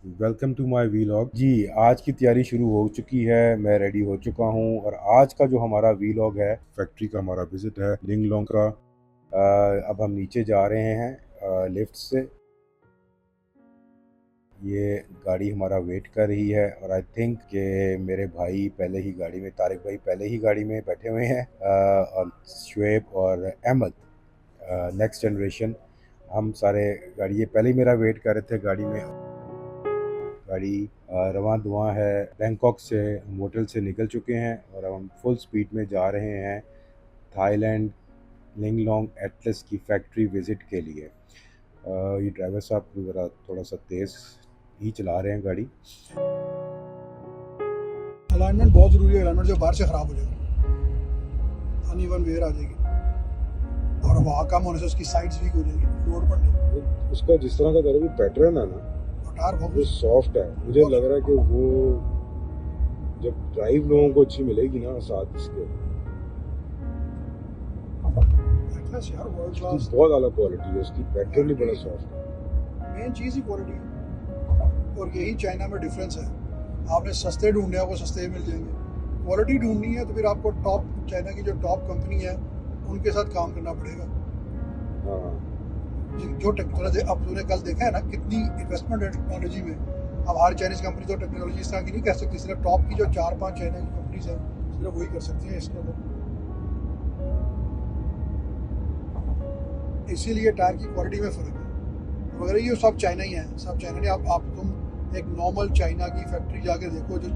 Welcome to my vlog जी। आज की तैयारी शुरू हो चुकी है, मैं रेडी हो चुका हूँ और आज का जो हमारा वीलॉग है, फैक्ट्री का हमारा विजिट है लिंगलोंग का। अब हम नीचे जा रहे हैं लिफ्ट से। ये गाड़ी हमारा वेट कर रही है और आई थिंक कि मेरे भाई पहले ही गाड़ी में, तारिक भाई पहले ही गाड़ी में बैठे हुए हैं, और शुएब और अहमद नेक्स्ट जनरेशन। हम सारे गाड़ी, ये पहले ही मेरा वेट कर रहे थे गाड़ी में। गाड़ी रवां दुआं है। बैंकॉक से हम होटल से निकल चुके हैं और अब हम फुल स्पीड में जा रहे हैं थाईलैंड लिंगलोंग एटलस की फैक्ट्री विज़िट के लिए। ये ड्राइवर साहब ज़रा थोड़ा सा तेज़ ही चला रहे हैं गाड़ी। अलाइनमेंट बहुत ज़रूरी है। अलाइनमेंट जो बाहर से ख़राब हो जाएगा, अनइवन वेयर आ जाएगी और हवा कम होने से उसकी साइड्स वीक हो जाएगी, लोड पड़ने। उसका जिस तरह का भी पैटर्न है ना, और टायर वो बहुत सॉफ्ट है। मुझे लग रहा है कि वो जब ड्राइव लोगों को अच्छी मिलेगी ना साथ इसके, एटलस यार वर्ल्ड क्लास, बहुत अलग क्वालिटी है उसकी। पैटर्न ही बड़ा सॉफ्ट है। मेन चीज़ ही क्वालिटी है। और यही चाइना में डिफरेंस है। आपने सस्ते ढूंढने हैं, आपको सस्ते मिल जाएंगे। क्वालिटी ढूंढनी है तो फिर आपको टॉप, चाइना की जो टॉप कंपनी है उनके साथ काम करना पड़ेगा। हाँ, जो टेक्नोलॉजी, अब तूने कल देखा है ना कितनी इन्वेस्टमेंट है टेक्नोलॉजी में। अब हर चाइनीज कंपनी तो टेक्नोलॉजी इस तरह की नहीं कर सकती, सिर्फ टॉप की जो 4-5 चाइना की कंपनीज हैं सिर्फ वही कर सकती हैं इसके अंदर। इसीलिए टायर की क्वालिटी में फ़र्क है। मगर ये सब चाइना ही है, सब चाइना नहीं। आप तुम एक नॉर्मल चाइना की फैक्ट्री जाके देखो, जो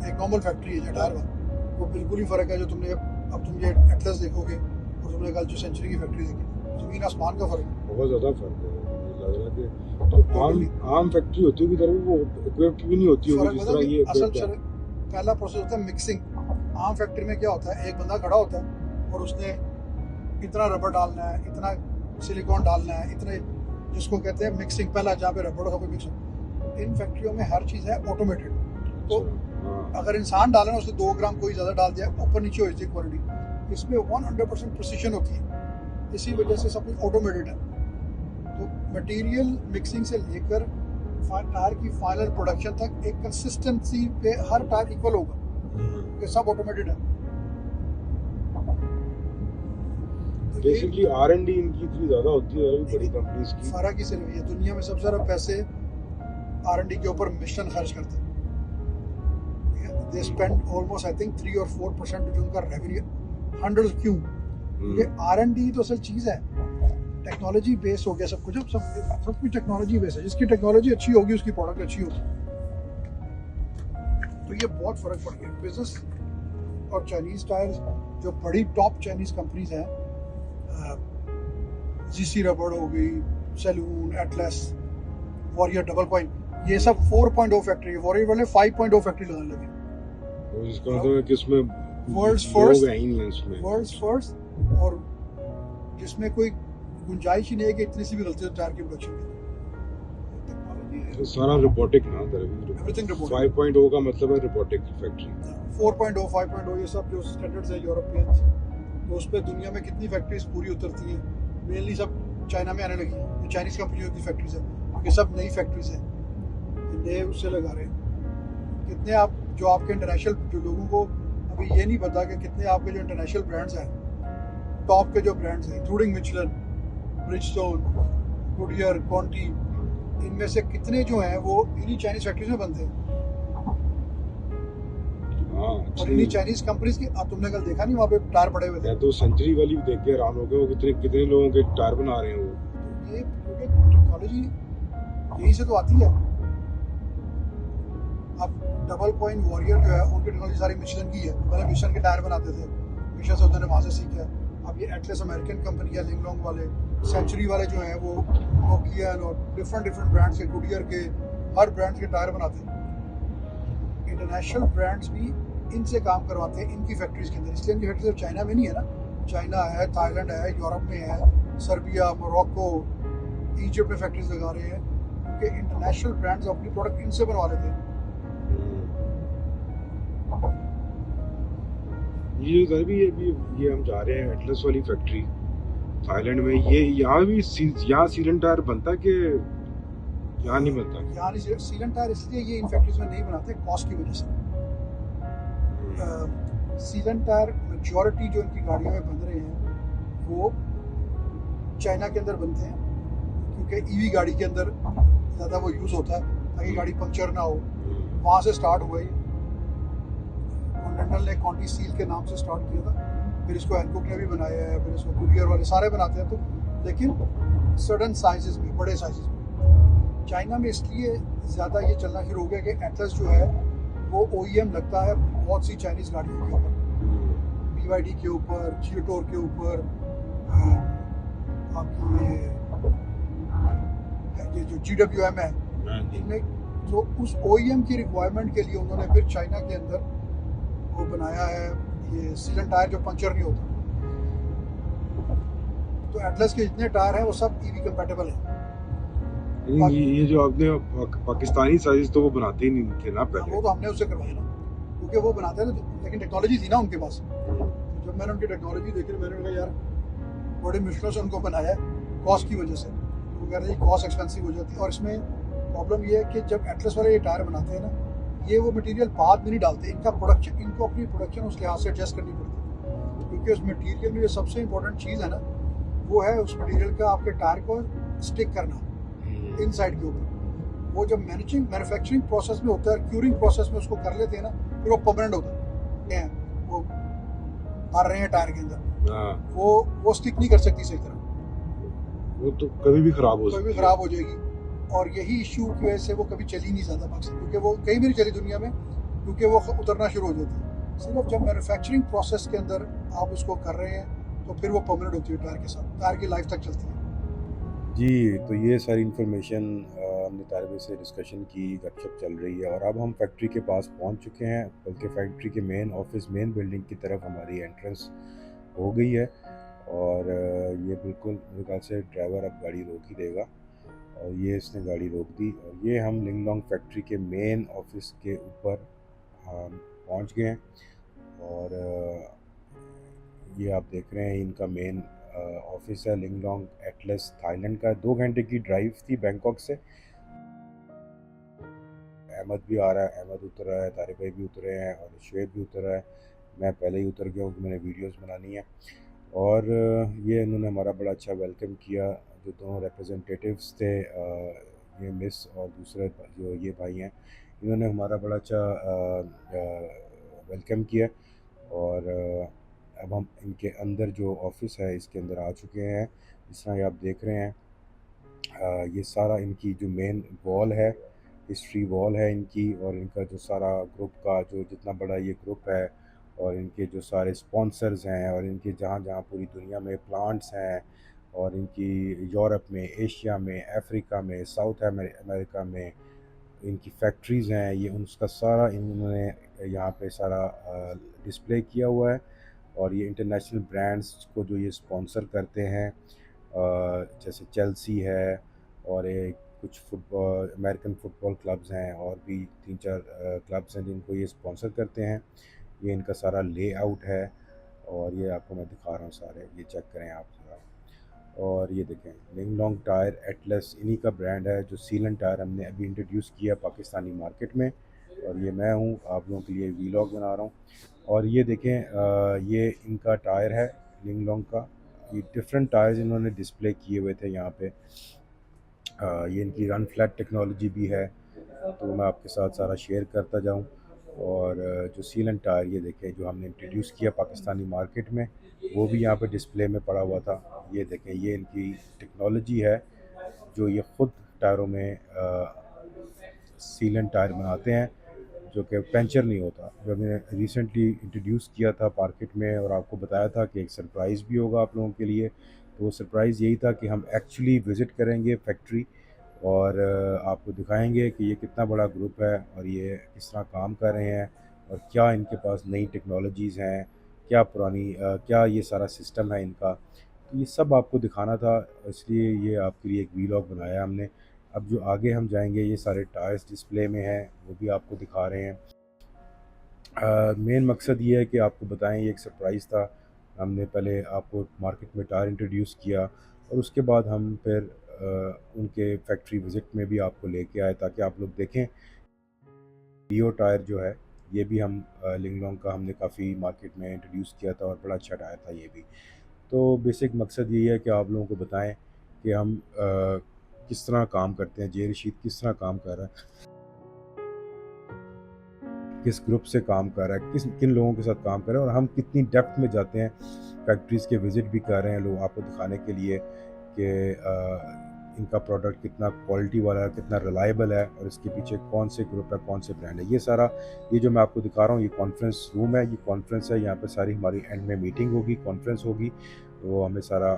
एक नॉर्मल फैक्ट्री है जो टायर में, वो बिल्कुल ही फ़र्क है। जो तुमने अब तुम ये एटलस देखोगे और तुमने कल जो सेंचुरी की फैक्ट्री देखी, ज़मीन आसमान का फ़र्क है। बहुत ज़्यादा फर्क है। मुझे लग रहा है कि तो आम फैक्ट्री होती होगी तरह वो इक्विप्ड भी नहीं होती होगी जिस तरह ये असल equipped है। पहला प्रोसेस होता है मिक्सिंग। आम फैक्ट्री में क्या होता है, एक बंदा खड़ा होता है और उसने इतना रबर डालना है, इतना सिलिकॉन डालना है, इतने, जिसको कहते हैं मिक्सिंग। पहला जहाँ पे रबर होगा मिक्स। इन फैक्ट्रियों में हर चीज़ है ऑटोमेटेड। तो अगर इंसान डाले ना, उसने 2 ग्राम कोई ज़्यादा डाल दिया, ऊपर नीचे हो जाती है क्वालिटी। इसमें 100% प्रिसिशन होती है, इसी वजह से सब कुछ ऑटोमेटेड है। तो मटेरियल मिक्सिंग से लेकर टायर की फाइनल प्रोडक्शन तक एक कंसिस्टेंसी पे हर टायर इक्वल होगा, ये सब ऑटोमेटेड है। तो बेसिकली R&D इनकी इतनी ज़्यादा होती है बड़ी कंपनीज की। फर्क ही सिर्फ ये, दुनिया में सबसे ज़्यादा पैसे R&D के ऊपर मिशन खर्च करते हैं। They spend almost I think 3 और 4% जो उनका रेवेन्यू 100। क्यों? ये R&D तो असल चीज़ है, टेक्नोलॉजी बेस हो गया सब कुछ। अब सब कुछ टेक्नोलॉजी बेस है। जिसकी टेक्नोलॉजी अच्छी होगी उसकी प्रोडक्ट अच्छी होगी। तो ये बहुत फ़र्क पड़ गया बिजनेस। और चाइनीज़ टायर्स, जो बड़ी टॉप चाइनीज़ कंपनीज हैं, जीसी रबड़ हो गई, Sailun, Atlas, Warrior, double point, ये सब 4.0 फैक्ट्री है। वॉरियर वाले 5.0 फैक्ट्री लगाने लगे। और इसका मतलब है कि इसमें वर्ल्ड्स लोग फर्स्ट, हैं ही नहीं इसमें। वर्ल्ड्स फर्स्ट, और जिसमें कोई गुंजाइश ही नहीं है कि इतनी सी भी गलती हो टायर की प्रोडक्शन में। टेक्नोलॉजी है, तो सारा रोबोटिक ना एवरीथिंग रोबोटिक। 5.0 का मतलब है रोबोटिक फैक्ट्री। 4.0, 5.0 ये सब जो स्टैंडर्ड्स है यूरोपियंस, तो उस पर दुनिया में कितनी फैक्ट्रीज पूरी उतरती हैं, मेनली सब चाइना में आने लगी हैं। चाइनीज़ कंपनियों की फैक्ट्रीज है, ये सब नई फैक्ट्रीज हैं, नए उससे लगा रहे हैं। कितने आप जो आपके इंटरनेशनल, जो लोगों को अभी ये नहीं पता कि कितने आपके जो इंटरनेशनल ब्रांड्स हैं, टॉप के जो ब्रांड्स हैं, इंक्लूडिंग मिचलन, ब्रिजस्टोन, गुडियर, कॉन्टी, इनमें से कितने जो हैं वो इन्हीं चाइनीज़ फैक्ट्रीज में बनते हैं। और इन्हीं चाइनीज कंपनीज की, तुमने कल देखा नहीं वहाँ पे टायर पड़े हुए थे। तो सेंचुरी वाली देख के हैरान हो गए, वो कितने कितने लोगों के टायर बना रहे हैं वो। तो ये क्योंकि टेक्नोलॉजी यही से तो आती है। अब डबल पॉइंट वॉरियर जो है, उनकी टेक्नोलॉजी सारी मिशेलन की है। पहले मिशेलन के टायर बनाते थे, मिशेलन से उन्होंने वहाँ से सीखा है। अब ये एटलस अमेरिकन कंपनी है, लिंगलोंग वाले, सेंचुरी वाले जो हैं वो नोकियन और डिफरेंट ब्रांड्स के, गुडियर के, हर ब्रांड के टायर बनाते हैं। इंटरनेशनल ब्रांड्स भी इनसे काम करवाते हैं इनकी फैक्ट्रीज के अंदर। इसलिए इनकी फैक्ट्री सिर्फ चाइना में नहीं है ना, चाइना है, थाईलैंड है, यूरोप में है, सर्बिया, मोरक्को, इजिप्ट में फैक्ट्रीज लगा रहे हैं, क्योंकि इंटरनेशनल ब्रांड्स अपनी प्रोडक्ट इनसे बनवा लेते हैं। ये इधर भी ये हम जा रहे हैं एटलस वाली फैक्ट्री थाईलैंड में। ये यहाँ भी यहाँ सीलन टायर बनता है कि यहाँ नहीं बनता। यहाँ नहीं, सीलन टायर इसलिए ये इन फैक्ट्रीज में नहीं बनाते कॉस्ट की वजह से। सीलन टायर मेजॉरिटी जो इनकी गाड़ियों में बन रहे हैं वो चाइना के अंदर बनते हैं, क्योंकि ईवी गाड़ी के अंदर ज़्यादा वो यूज़ होता है ताकि गाड़ी पंक्चर ना हो। वहाँ से स्टार्ट हुआ ही, कॉन्टिनेंटल ने कॉन्टी सील के नाम से स्टार्ट किया था, फिर इसको हैंकॉक ने भी बनाया है, फिर इसको गुडियर वाले सारे बनाते हैं। तो लेकिन सडन साइजेस में, बड़े साइजेस में चाइना में इसलिए ज़्यादा ये चलना शुरू हो गया कि एटलस जो है वो OEM लगता है बहुत सी चाइनीज़ गाड़ियों के ऊपर, BYD के ऊपर, चियोटोर के ऊपर, आपकी ये जो GWM है इनमें, तो उस OEM की रिक्वायरमेंट के लिए उन्होंने फिर चाइना के अंदर वो बनाया है ये सीलन टायर जो पंचर नहीं होता। तो एटलस के जितने टायर हैं वो सब EV कंपैटिबल है। ये जो आपने पाकिस्तानी साइज तो वो बनाते ही नहीं थे ना पहले। वो तो हमने उससे करवाया ना, क्योंकि वो बनाते थे लेकिन टेक्नोलॉजी थी ना उनके पास। जब मैंने उनकी टेक्नोलॉजी देखी तो मैंने कहा यार बड़े मुश्किल से उनको बनाया है कॉस्ट की वजह से। वो कह रहे हैं कॉस्ट एक्सपेंसिव हो जाती है, और इसमें प्रॉब्लम ये है कि जब एटलस वाले ये टायर बनाते हैं ना, ये वो मटेरियल बाद में नहीं डालते, इनका प्रोडक्शन, इनको अपनी प्रोडक्शन उस लिहाज से एडजस्ट करनी पड़ती है, क्योंकि उस मटेरियल में जो सबसे इंपॉर्टेंट चीज़ है ना वो है उस मटेरियल का आपके टायर को स्टिक करना इनसाइड के ऊपर। वो जब मैन्युफैक्चरिंग प्रोसेस में होता है, क्यूरिंग प्रोसेस में उसको कर लेते हैं ना, फिर वो परमानेंट होता है। वो भर रहे हैं टायर के अंदर, वो स्टिक नहीं कर सकती सही तरह, वो तो कभी भी खराब हो कभी भी खराब हो जाएगी। और यही इश्यू की वजह से वो कभी चली नहीं ज़्यादा पाकिस्तान, क्योंकि वो कहीं भी नहीं चली दुनिया में, क्योंकि वो उतरना शुरू हो जाती है। सिर्फ जब मैन्युफैक्चरिंग प्रोसेस के अंदर आप उसको कर रहे हैं तो फिर वो परमानेंट होती है टायर के साथ, टायर की लाइफ तक चलती है। जी, तो ये सारी इन्फॉर्मेशन हमने तारिक भाई से डिस्कशन की, गपशप चल रही है, और अब हम फैक्ट्री के पास पहुंच चुके हैं, बल्कि फैक्ट्री के मेन ऑफिस, मेन बिल्डिंग की तरफ हमारी एंट्रेंस हो गई है। और ये बिल्कुल मेरे ख्याल से ड्राइवर अब गाड़ी रोक ही देगा, और ये इसने गाड़ी रोक दी, और ये हम लिंगलोंग फैक्ट्री के मेन ऑफिस के ऊपर हम पहुंच गए हैं। और ये आप देख रहे हैं इनका मेन ऑफिस है लिंगलोंग एटलस थाईलैंड का। 2 घंटे की ड्राइव थी बैंकॉक से। अहमद भी आ रहा है, अहमद उतर रहा है, तारिक भाई भी उतरे हैं, और शुएब भी उतर रहा है। मैं पहले ही उतर गया हूँ, मैंने वीडियोस बनानी है। और ये इन्होंने हमारा बड़ा अच्छा वेलकम किया, जो दोनों रिप्रेजेंटेटिव्स थे, ये मिस और दूसरे जो ये भाई हैं, इन्होंने हमारा बड़ा अच्छा वेलकम किया। और अब हम इनके अंदर जो ऑफिस है इसके अंदर आ चुके हैं। जिस तरह आप देख रहे हैं, ये सारा इनकी जो मेन वॉल है, हिस्ट्री वॉल है इनकी, और इनका जो सारा ग्रुप का जो जितना बड़ा ये ग्रुप है, और इनके जो सारे स्पॉन्सर्स हैं, और इनके जहाँ जहाँ पूरी दुनिया में प्लांट्स हैं, और इनकी यूरोप में, एशिया में, अफ्रीका में, साउथ अमेरिका में इनकी फैक्ट्रीज़ हैं, ये उसका सारा इन्होंने यहाँ पे सारा डिस्प्ले किया हुआ है। और ये इंटरनेशनल ब्रांड्स को जो ये स्पॉन्सर करते हैं, जैसे चेल्सी है, और एक कुछ फुटबॉल, अमेरिकन फुटबॉल क्लब्स हैं, और भी 3-4 क्लब्स हैं जिनको ये स्पॉन्सर करते हैं। ये इनका सारा लेआउट है, और ये आपको मैं दिखा रहा हूँ सारे, ये चेक करें आप ज़रा। और ये देखें, लिंगलोंग टायर एटलस इन्हीं का ब्रांड है, जो सीलन टायर हमने अभी इंट्रोड्यूस किया पाकिस्तानी मार्केट में। और ये मैं हूँ, आप लोगों के लिए वीलॉग बना रहा हूँ। और ये देखें, ये इनका टायर है लिंगलोंग का। ये डिफरेंट टायर्स इन्होंने डिस्प्ले किए हुए थे यहाँ पे। ये इनकी रन फ्लैट टेक्नोलॉजी भी है, तो मैं आपके साथ सारा शेयर करता जाऊँ। और जो सीलन टायर ये देखें, जो हमने इंट्रोड्यूस किया पाकिस्तानी मार्केट में, वो भी यहाँ पे डिस्प्ले में पड़ा हुआ था। ये देखें, ये इनकी टेक्नोलॉजी है, जो ये ख़ुद टायरों में सीलन टायर बनाते हैं, जो कि पंचर नहीं होता। जो मैंने रिसेंटली इंट्रोड्यूस किया था मार्केट में, और आपको बताया था कि एक सरप्राइज़ भी होगा आप लोगों के लिए। तो वो सरप्राइज़ यही था कि हम एक्चुअली विज़िट करेंगे फैक्ट्री, और आपको दिखाएंगे कि ये कितना बड़ा ग्रुप है, और ये किस तरह काम कर रहे हैं, और क्या इनके पास नई टेक्नोलॉजीज़ हैं, क्या पुरानी क्या ये सारा सिस्टम है इनका। तो ये सब आपको दिखाना था, इसलिए ये आपके लिए एक वीलॉग बनाया हमने। अब जो आगे हम जाएंगे, ये सारे टायर्स डिस्प्ले में हैं, वो भी आपको दिखा रहे हैं। मेन मकसद ये है कि आपको बताएं, ये एक सरप्राइज़ था। हमने पहले आपको मार्केट में टायर इंट्रोड्यूस किया, और उसके बाद हम फिर उनके फैक्ट्री विज़िट में भी आपको लेके आए ताकि आप लोग देखें। डियो टायर जो है ये भी हम लिंगलोंग का हमने काफ़ी मार्केट में इंट्रोड्यूस किया था और बड़ा अच्छा टायर था ये भी। तो बेसिक मकसद यही है कि आप लोगों को बताएं कि हम किस तरह काम करते हैं, जे रशीद किस तरह काम कर रहा है, किस ग्रुप से काम कर रहा है, किन लोगों के साथ काम कर रहा है और हम कितनी डेप्थ में जाते हैं, फैक्ट्रीज़ के विज़िट भी कर रहे हैं लोग आपको दिखाने के लिए कि इनका प्रोडक्ट कितना क्वालिटी वाला है, कितना रिलायबल है और इसके पीछे कौन से ग्रुप है, कौन से ब्रांड है। ये सारा ये जो मैं आपको दिखा रहा हूँ ये कॉन्फ्रेंस रूम है, ये कॉन्फ्रेंस है, यहाँ पे सारी हमारी एंड में मीटिंग होगी, कॉन्फ्रेंस होगी। वो हमें सारा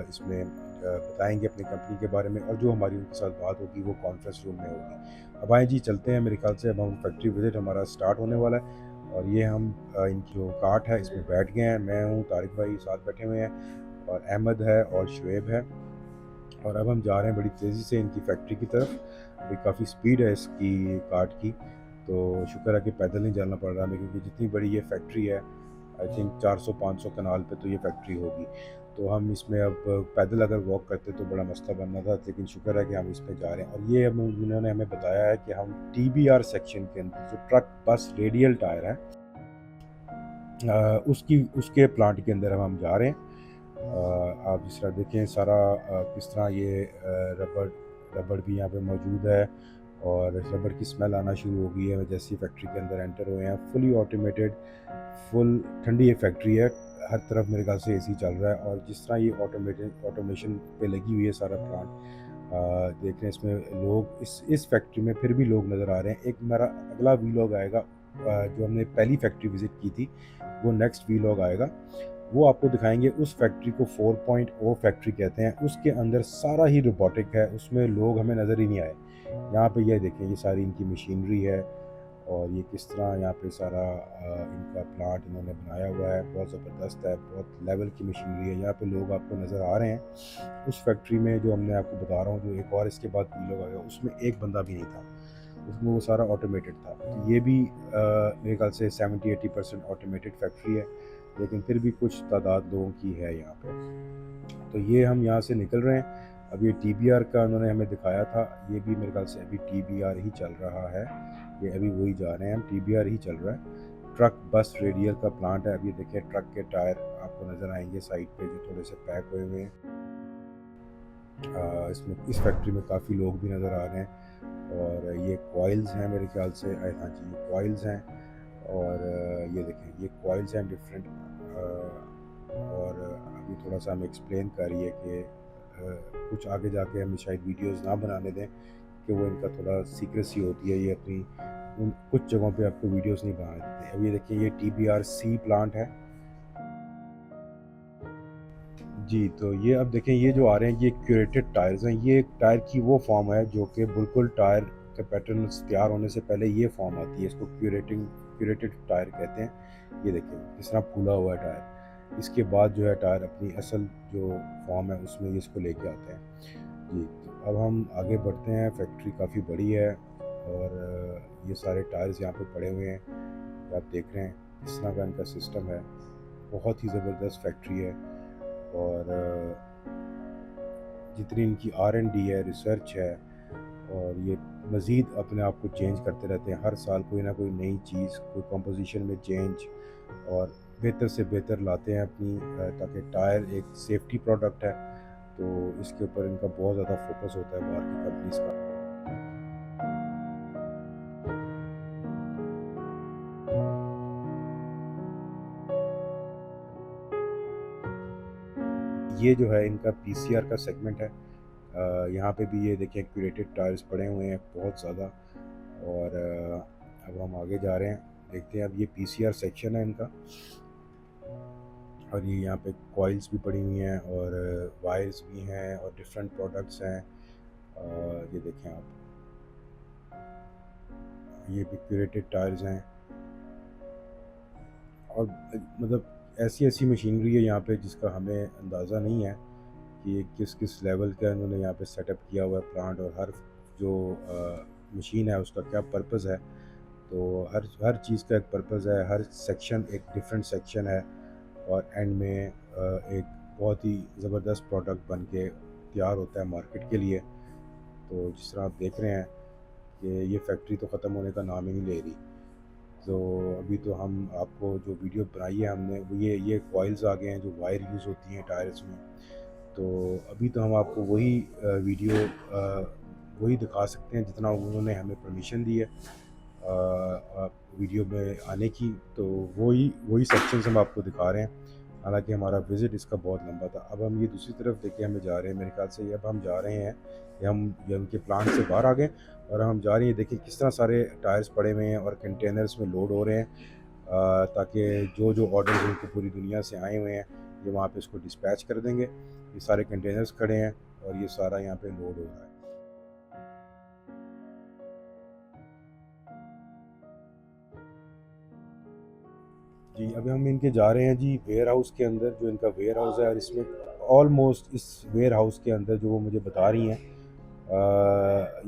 इसमें बताएंगे अपनी कंपनी के बारे में और जो हमारी उनके साथ बात होगी वो कॉन्फ्रेंस रूम में होगी। अब आए जी चलते हैं, मेरे ख्याल से अब हम फैक्ट्री विज़िट हमारा स्टार्ट होने वाला है और ये हम इनकी जो कार्ट है इसमें बैठ गए हैं। मैं हूँ, तारिक भाई साथ बैठे हुए हैं और अहमद है और शुएब है और अब हम जा रहे हैं बड़ी तेज़ी से इनकी फैक्ट्री की तरफ। अभी काफ़ी स्पीड है इसकी कार्ट की, तो शुक्र है कि पैदल नहीं जाना पड़ रहा हमें क्योंकि जितनी बड़ी ये फैक्ट्री है आई थिंक 400-500 कनाल पे तो ये फैक्ट्री होगी। तो हम इसमें अब पैदल अगर वॉक करते तो बड़ा मसला बनना था, लेकिन शुक्र है कि हम इस पे जा रहे हैं। और ये अब इन्होंने हमें बताया है कि हम TBR सेक्शन के अंदर जो ट्रक बस रेडियल टायर है उसके प्लांट के अंदर हम जा रहे हैं। आप जिस तरह देखें सारा किस तरह ये रबड़ भी यहाँ पे मौजूद है और रबड़ की स्मेल आना शुरू हो गई है जैसे फैक्ट्री के अंदर एंटर हुए हैं। फुली ऑटोमेटेड, फुल ठंडी ये फैक्ट्री है, हर तरफ मेरे ख्याल से AC चल रहा है और जिस तरह ये ऑटोमेशन पे लगी हुई है सारा प्लांट देख रहे हैं। इसमें लोग इस फैक्ट्री में फिर भी लोग नज़र आ रहे हैं। एक मेरा अगला वीलॉग आएगा जो हमने पहली फैक्ट्री विज़िट की थी, वो नेक्स्ट वीलॉग आएगा, वो आपको दिखाएंगे। उस फैक्ट्री को 4.0 फैक्ट्री कहते हैं, उसके अंदर सारा ही रोबोटिक है, उसमें लोग हमें नज़र ही नहीं आए। यहाँ पे ये देखें, ये सारी इनकी मशीनरी है और ये किस तरह यहाँ पे सारा इनका प्लांट इन्होंने बनाया हुआ है, बहुत ज़बरदस्त है, बहुत लेवल की मशीनरी है। यहाँ पे लोग आपको नज़र आ रहे हैं। उस फैक्ट्री में जो हमने आपको बता रहा हूँ, जो एक और इसके बाद वीलॉग आएगा, उसमें एक बंदा भी नहीं था, उसमें वो सारा ऑटोमेटेड था। तो ये भी मेरे ख्याल से 70-80% ऑटोमेटेड फैक्ट्री है, लेकिन फिर भी कुछ तादाद लोगों की है यहाँ पे। तो ये हम यहाँ से निकल रहे हैं। अब ये TBR का उन्होंने हमें दिखाया था, ये भी मेरे ख्याल से अभी TBR ही चल रहा है, ये अभी वही जा रहे हैं हम, TBR ही चल रहा है। ट्रक बस रेडियल का प्लांट है। अब ये देखिए ट्रक के टायर आपको नज़र आएंगे साइड पे जो थोड़े से पैक हुए हुए हैं। इसमें इस फैक्ट्री में काफ़ी लोग भी नज़र आ रहे हैं और ये कॉइल्स हैं मेरे ख्याल से, हाँ जी ये कॉइल्स हैं और ये देखें ये कॉइल्स हैं डिफरेंट। और अभी थोड़ा सा हमें एक्सप्लेन कर रही है कि कुछ आगे जाके हमें शायद वीडियोस ना बनाने दें कि वो इनका थोड़ा सीक्रेसी होती है, ये अपनी उन कुछ जगहों पे आपको वीडियोस नहीं बनाने देते। अब ये देखिए ये TBR-C प्लांट है जी। तो ये अब देखें ये जो आ रहे हैं ये क्यूरेटेड टायर्स हैं। ये टायर की वो फॉर्म है जो कि बिल्कुल टायर का पैटर्न तैयार होने से पहले ये फॉर्म आती है, इसको क्यूरेटेड टायर कहते हैं। ये देखिए किस तरह फूला हुआ है टायर, इसके बाद जो है टायर अपनी असल जो फॉर्म है उसमें ये इसको लेके आते हैं जी। तो अब हम आगे बढ़ते हैं, फैक्ट्री काफ़ी बड़ी है और ये सारे टायर्स यहाँ पे पड़े हुए हैं, आप देख रहे हैं इस तरह का इनका सिस्टम है। बहुत ही ज़बरदस्त फैक्ट्री है और जितनी इनकी R&D है, रिसर्च है और ये मज़ीद अपने आप को चेंज करते रहते हैं। हर साल कोई ना कोई नई चीज़, कोई कंपोजिशन में चेंज और बेहतर से बेहतर लाते हैं अपनी, ताकि टायर एक सेफ्टी प्रोडक्ट है तो इसके ऊपर इनका बहुत ज़्यादा फोकस होता है बाहर की कंपनीज़ का। ये जो है इनका PCR का सेगमेंट है। यहाँ पे भी ये देखिए क्यूरेटेड टायर्स पड़े हुए हैं बहुत ज़्यादा और अब हम आगे जा रहे हैं, देखते हैं। अब ये PCR सेक्शन है इनका और ये यहाँ पे कॉइल्स भी पड़ी हुई हैं और वायर्स भी हैं और डिफरेंट प्रोडक्ट्स हैं। ये देखें आप, ये भी क्यूरेटेड टायर्स हैं और मतलब ऐसी मशीनरी है यहाँ पे जिसका हमें अंदाज़ा नहीं है कि ये किस किस लेवल का इन्होंने यहाँ पे सेटअप किया हुआ है प्लांट और हर जो मशीन है उसका क्या पर्पज़ है। तो हर चीज़ का एक पर्पज़ है, हर सेक्शन एक डिफरेंट सेक्शन है और एंड में एक बहुत ही ज़बरदस्त प्रोडक्ट बन के तैयार होता है मार्केट के लिए। तो जिस तरह आप देख रहे हैं कि ये फैक्ट्री तो ख़त्म होने का नाम ही नहीं ले रही। तो अभी तो हम आपको जो वीडियो बनाई है हमने, वो ये कॉइल्स आ गए हैं जो वायर यूज़ होती हैं टायर्स में। तो अभी तो हम आपको वही वीडियो वही दिखा सकते हैं जितना उन्होंने हमें परमिशन दी है वीडियो में आने की। तो वही वही सेक्शंस हम आपको दिखा रहे हैं। हालांकि हमारा विज़िट इसका बहुत लंबा था। अब हम ये दूसरी तरफ देखे हमें जा रहे हैं, मेरे ख्याल से ये अब हम जा रहे हैं कि हम ये उनके प्लांट से बाहर आ गए और हम जा रहे हैं। देखिए किस तरह सारे टायर्स पड़े हुए हैं और कंटेनर्स में लोड हो रहे हैं, ताकि जो जो ऑर्डर उनको पूरी दुनिया से आए हुए हैं ये वहाँ पे इसको डिस्पैच कर देंगे। ये सारे कंटेनर्स खड़े हैं और ये सारा यहाँ पे लोड हो रहा है। जी, अभी हम इनके जा रहे हैं जी वेयर हाउस के अंदर, जो इनका वेयर हाउस है। और इसमें ऑलमोस्ट इस वेयर हाउस के अंदर जो वो मुझे बता रही हैं,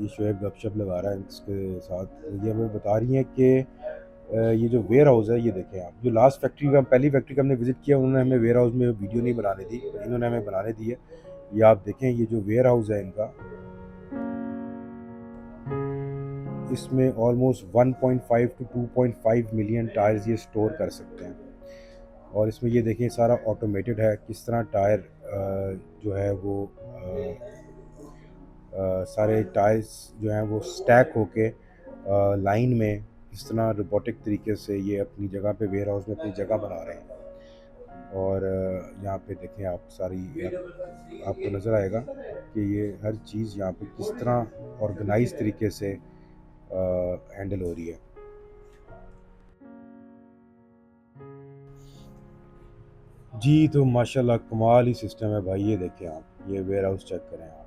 ये शोएब गपशप लगा रहा है इसके साथ। ये वो बता रही हैं कि ये जो वेयर हाउस है, ये देखें आप, जो लास्ट फैक्ट्री का पहली फैक्ट्री का हमने विज़िट किया, उन्होंने हमें वेयर हाउस में वीडियो नहीं बनाने दी, इन्होंने हमें बनाने दी है। ये आप देखें, ये जो वेयर हाउस है इनका, इसमें ऑलमोस्ट 1.5 टू 2.5 मिलियन टायर्स ये स्टोर कर सकते हैं। और इसमें ये देखें सारा ऑटोमेटेड है, किस तरह टायर जो है वो सारे टायर्स जो हैं वो स्टैक होके लाइन में इस तरह रोबोटिक तरीके से ये अपनी जगह पे वेयर हाउस में अपनी जगह बना रहे हैं। और यहाँ पे देखें आप सारी आपको नज़र आएगा कि ये हर चीज़ यहाँ पे किस तरह ऑर्गेनाइज तरीके से हैंडल हो रही है। जी, तो माशाल्लाह कमाल ही सिस्टम है भाई। ये देखें आप, ये वेयर हाउस चेक करें आप,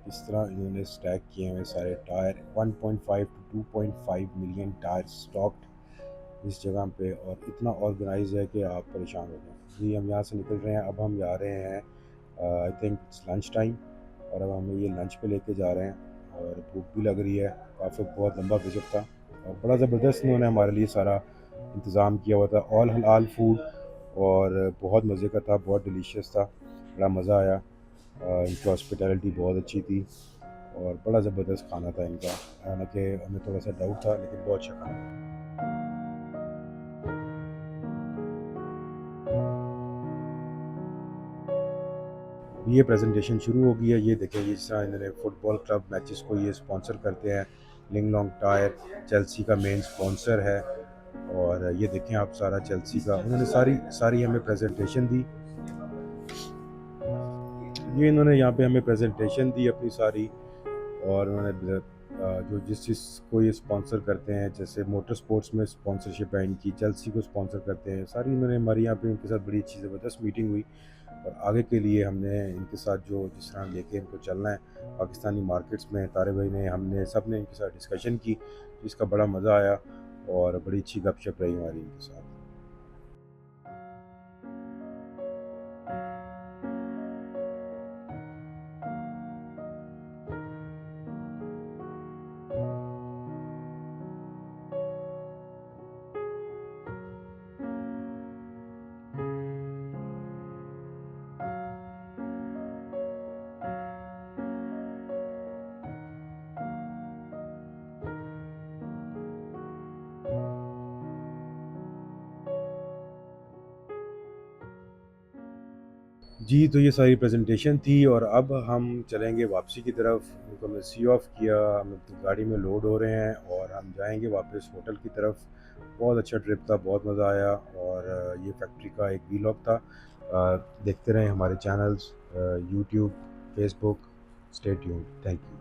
इस तरह इन्होंने स्टैक किए हुए सारे tyre. 1.5 to 2.5 million tyre stocked इस जगह पे, और इतना ऑर्गेनाइज है कि आप परेशान हो जाएं। जी, हम यहाँ से निकल रहे हैं, अब हम जा रहे हैं I think it's lunch time, और अब हमें ये लंच पे लेके जा रहे हैं। और भूख भी लग रही है, काफ़ी बहुत लंबा विज़िट था और बड़ा ज़बरदस्त इन्होंने हमारे लिए सारा इंतज़ाम किया हुआ था। ऑल हलाल फूड और बहुत मज़े का था, बहुत डिलीशियस था, बड़ा मज़ा आया। इनकी हॉस्पिटैलिटी बहुत अच्छी थी और बड़ा ज़बरदस्त खाना था इनका। हालांकि हमें थोड़ा सा डाउट था, लेकिन बहुत अच्छा खाना था। ये प्रेजेंटेशन शुरू हो गई है। ये देखें, ये जिस तरह इन्होंने फुटबॉल क्लब मैचेस को ये स्पॉन्सर करते हैं। लिंग लॉन्ग टायर चेल्सी का मेन स्पॉन्सर है। और ये देखें आप, सारा चेल्सी का उन्होंने सारी सारी हमें प्रेजेंटेशन दी। ये इन्होंने यहाँ पे हमें प्रेजेंटेशन दी अपनी सारी। और उन्होंने जो जिस चीज़ को ये स्पॉन्सर करते हैं, जैसे मोटर स्पोर्ट्स में स्पॉन्सरशिप है इनकी, चेल्सी को स्पॉन्सर करते हैं, सारी इन्होंने हमारी यहाँ पे इनके साथ बड़ी अच्छी ज़बरदस्त मीटिंग हुई। और आगे के लिए हमने इनके साथ जो जिस तरह लेके इनको चलना है पाकिस्तानी मार्केट्स में, तारे भाई ने, हमने सब ने इनके साथ डिस्कशन की, जिसका बड़ा मज़ा आया और बड़ी अच्छी गपशप रही हमारी इनके साथ। जी, तो ये सारी प्रेजेंटेशन थी और अब हम चलेंगे वापसी की तरफ। उनको हमने सी ऑफ किया, हम अपनी गाड़ी में लोड हो रहे हैं और हम जाएंगे वापस होटल की तरफ। बहुत अच्छा ट्रिप था, बहुत मज़ा आया। और ये फैक्ट्री का एक वीलॉग था। देखते रहें हमारे channels YouTube, Facebook. Stay tuned. Thank you.